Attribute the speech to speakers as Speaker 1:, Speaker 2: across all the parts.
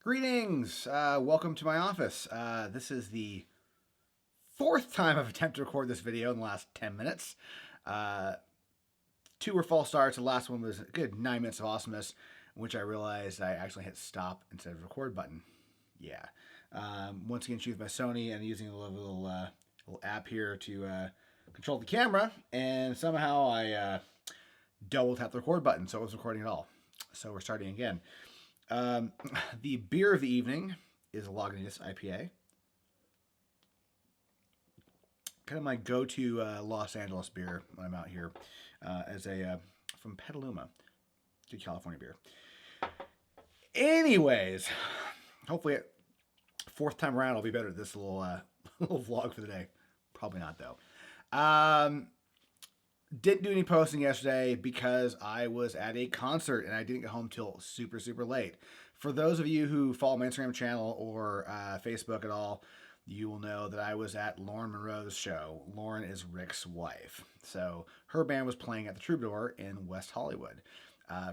Speaker 1: Greetings! Welcome to my office. This is the fourth time I've attempted to record this video in the last 10 minutes. Two were false starts. The last one was a good 9 minutes of awesomeness, in which I realized I actually hit stop instead of record button. Yeah. Once again, shooting with my Sony and using a little app here to control the camera, and somehow I double tapped the record button, so it wasn't recording at all. So we're starting again. The beer of the evening is a Vlog385 IPA. Kind of my go-to Los Angeles beer when I'm out here, from Petaluma, good California beer. Anyways, hopefully fourth time around I'll be better at this little vlog for the day. Probably not though. Didn't do any posting yesterday because I was at a concert and I didn't get home till super, super late. For those of you who follow my Instagram channel or Facebook at all, you will know that I was at Lauren Monroe's show. Lauren is Rick's wife. So her band was playing at the Troubadour in West Hollywood.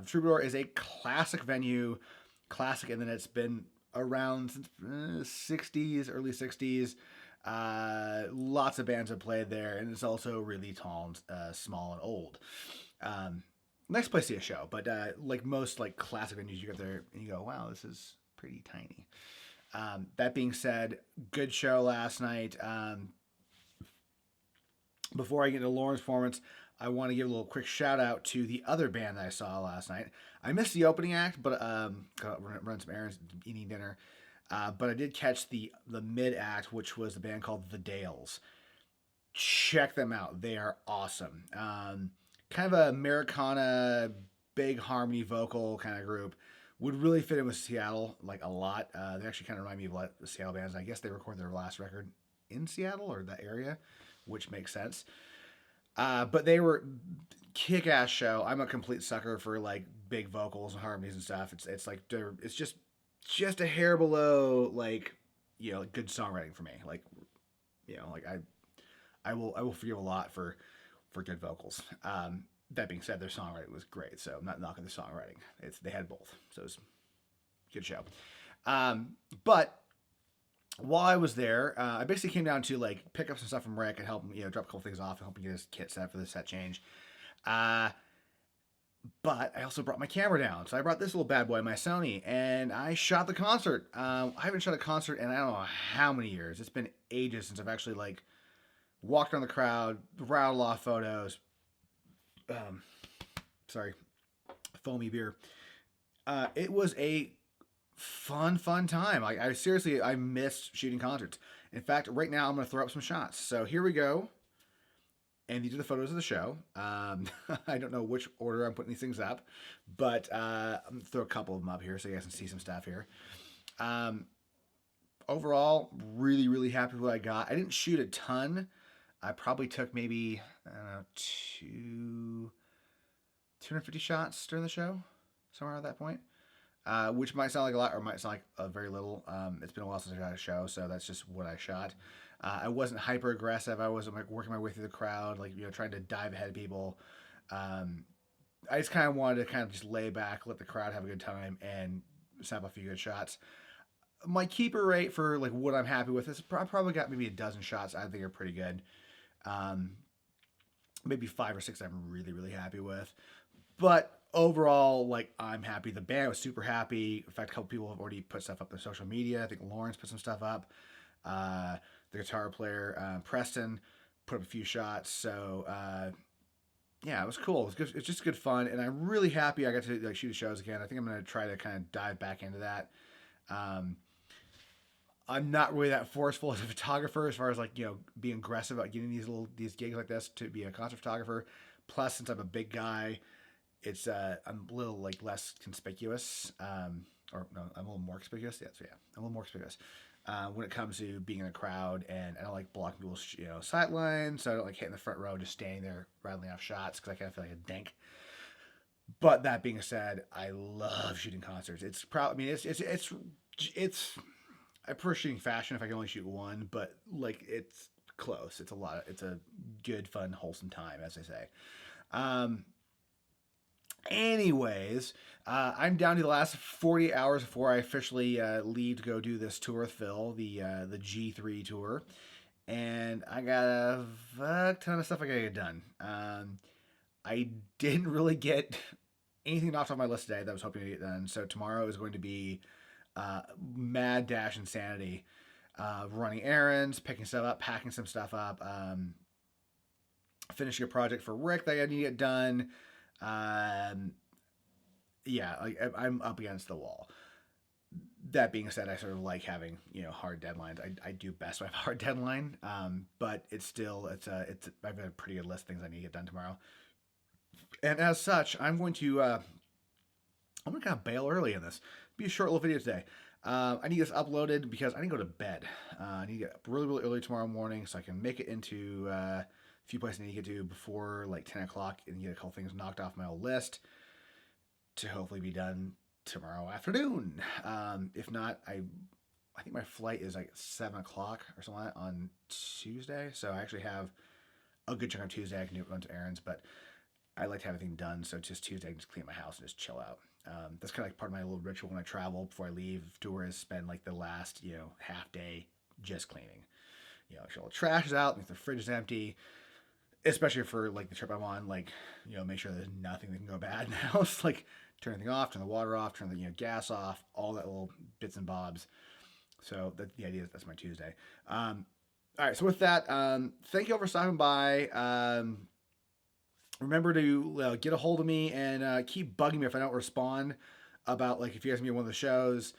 Speaker 1: Troubadour is a classic venue, classic in that it's been around since 60s, early 60s. Lots of bands have played there, and it's also really tall and small and old. Nice place to see a show, but like most like classic venues, you get there and you go, wow, this is pretty tiny. That being said, good show last night. Before I get into Lauren's performance, I want to give a little quick shout out to the other band that I saw last night. I missed the opening act, but run some errands, eating dinner. But I did catch the mid act, which was the band called The Dales. Check them out; they are awesome. Kind of a Americana, big harmony vocal kind of group. Would really fit in with Seattle like a lot. They actually kind of remind me of a lot of the Seattle bands. I guess they recorded their last record in Seattle or that area, which makes sense. But they were kick-ass show. I'm a complete sucker for like big vocals and harmonies and stuff. It's just a hair below like good songwriting for me. Like I will forgive a lot for good vocals. That being said, their songwriting was great, so I'm not knocking the songwriting. They had both, so it was a good show. But while I was there, I basically came down to like pick up some stuff from Rick and help him, drop a couple things off and help him get his kit set for the set change. But I also brought my camera down. So I brought this little bad boy, my Sony, and I shot the concert. I haven't shot a concert in I don't know how many years. It's been ages since I've actually like walked around the crowd, rattled off photos. Sorry, foamy beer. It was a fun time. I seriously, I missed shooting concerts. In fact, right now I'm going to throw up some shots. So here we go. And these are the photos of the show. I don't know which order I'm putting these things up, but I'm going to throw a couple of them up here so you guys can see some stuff here. Overall, really, really happy with what I got. I didn't shoot a ton. I probably took maybe, I don't know, 250 shots during the show, somewhere at that point. Which might sound like a lot or might sound like very little. It's been a while since I shot a show, so that's just what I shot. I wasn't hyper aggressive. I wasn't like working my way through the crowd, like trying to dive ahead of people. I just kind of wanted to kind of just lay back, let the crowd have a good time, and snap a few good shots. My keeper rate for like what I'm happy with is I probably got maybe a dozen shots I think are pretty good. Maybe 5 or 6 I'm really, really happy with. But overall, like, I'm happy. The band was super happy. In fact, a couple people have already put stuff up on social media. I think Lawrence put some stuff up. The guitar player, Preston, put up a few shots. So, yeah, it was cool. It was good. It's just good fun. And I'm really happy I got to like shoot shows again. I think I'm going to try to kind of dive back into that. I'm not really that forceful as a photographer as far as like, being aggressive about getting these gigs like this to be a concert photographer. Plus, since I'm a big guy, it's I'm a little like less conspicuous, or no, I'm a little more conspicuous. Yeah, I'm a little more conspicuous when it comes to being in a crowd, and I don't like blocking people's sight lines, so I don't like hitting the front row, just standing there rattling off shots because I kind of feel like a dink. But that being said, I love shooting concerts. It's I prefer shooting fashion if I can only shoot one, but like it's close. It's a good, fun, wholesome time, as I say. Anyways, I'm down to the last 40 hours before I officially leave to go do this tour with Phil, the G3 tour, and I got a fuck ton of stuff I gotta get done. I didn't really get anything knocked off my list today that I was hoping to get done. So tomorrow is going to be mad dash insanity, running errands, picking stuff up, packing some stuff up, finishing a project for Rick that I need to get done. Yeah, like I'm up against the wall. That being said, I sort of like having hard deadlines. I do best when I have a hard deadline, but it's I've got a pretty good list of things I need to get done tomorrow. And as such, I'm gonna kind of bail early in this. Be a short little video today. I need this uploaded because I need to go to bed. I need to get up really, really early tomorrow morning so I can make it into a few places I need to get to before like 10 o'clock and get a couple things knocked off my old list to hopefully be done tomorrow afternoon. If not, I think my flight is like 7 o'clock or something like that on Tuesday. So I actually have a good chunk of Tuesday I can run to errands, but I like to have everything done. So just Tuesday I can just clean my house and just chill out. That's kind of like part of my little ritual when I travel before I leave tour is spend like the last, half day just cleaning. Make sure all the trash is out, make the fridge is empty, especially for like the trip I'm on, like, make sure there's nothing that can go bad in the house, like turn everything off, turn the water off, turn the, gas off, all that little bits and bobs. So the idea is that's my Tuesday. All right. So with that, thank you all for stopping by. Remember to get a hold of me and keep bugging me if I don't respond about like if you guys me on one of the shows.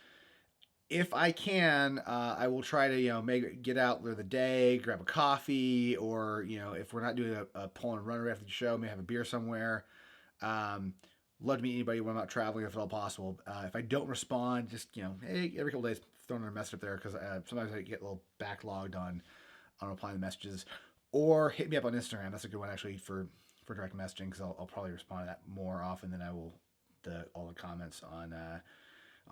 Speaker 1: If I can, I will try to get out there the day, grab a coffee, or if we're not doing a pull and run right after the show, maybe have a beer somewhere. Love to meet anybody when I'm not traveling if at all possible. If I don't respond, just hey, every couple days throwing a message up there because sometimes I get a little backlogged on replying to messages, or hit me up on Instagram. That's a good one actually for direct messaging because I'll probably respond to that more often than I will all the comments on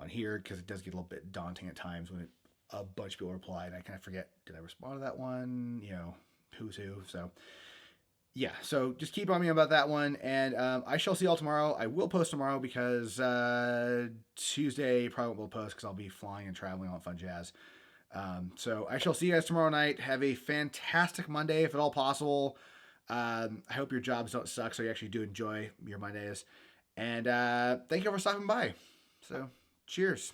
Speaker 1: here because it does get a little bit daunting at times when a bunch of people reply and I kind of forget, did I respond to that one? Who's who? So yeah, so just keep on me about that one, and I shall see y'all tomorrow. I will post tomorrow because Tuesday probably won't post because I'll be flying and traveling, all that fun jazz. So I shall see you guys tomorrow night. Have a fantastic Monday, if at all possible. I hope your jobs don't suck, so you actually do enjoy your Mondays. And thank you for stopping by. So, cheers.